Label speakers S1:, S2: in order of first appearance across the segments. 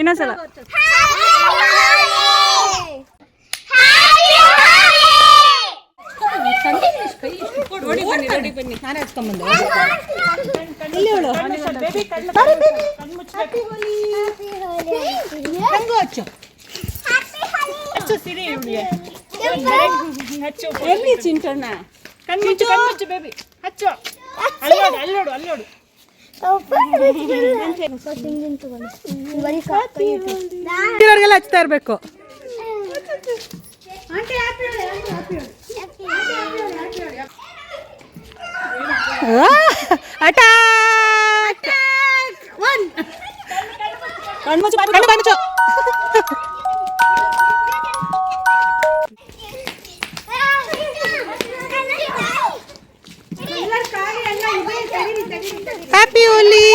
S1: ಇನ್ನೊಂದ್ಸಲ.
S2: ನಾನೇ ಹಚ್ಕೊಂಡ್ಬಂದೆ.
S1: ಎಲ್ಲಿ ಚಿಂಟಣ್ಣ?
S2: ಕಣ್ಮುಚ್ಚು ಬೇಬಿ ಹಚ್ಚು. ಅಲ್ಲೋಡು ಅಲ್ಲೋಡು.
S1: ಇವ್ರಿಗೆಲ್ಲ ಹಚ್ತಾ ಇರ್ಬೇಕು. ಕಣ್ಮುಚ್ಚು. ಹ್ಯಾಪಿ ಹೋಲಿ.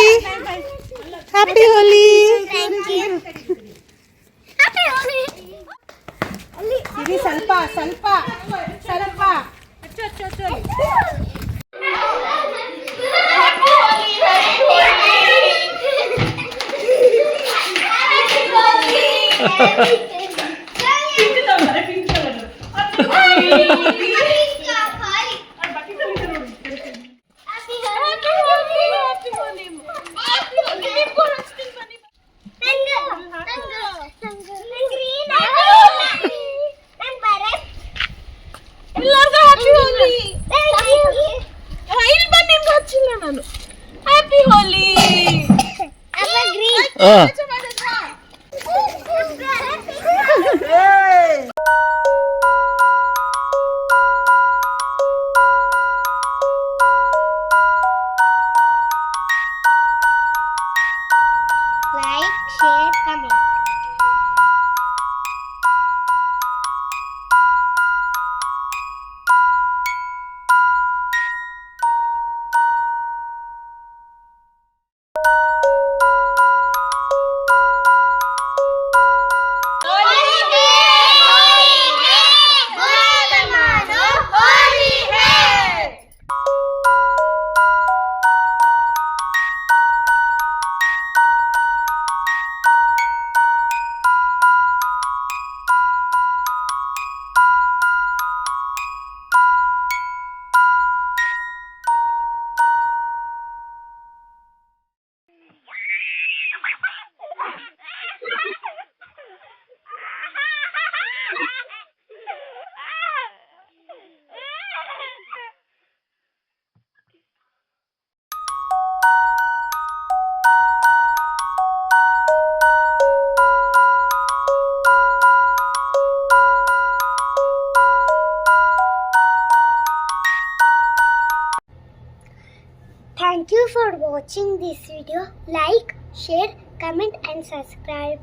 S1: ಹ್ಯಾಪಿ ಹೋಲಿ. ಇದು ಸ್ವಲ್ಪ ಸ್ವಲ್ಪ ಸ್ವಲ್ಪ.
S3: Like, share, comment. Thank you for watching this video. Like, share, comment and subscribe.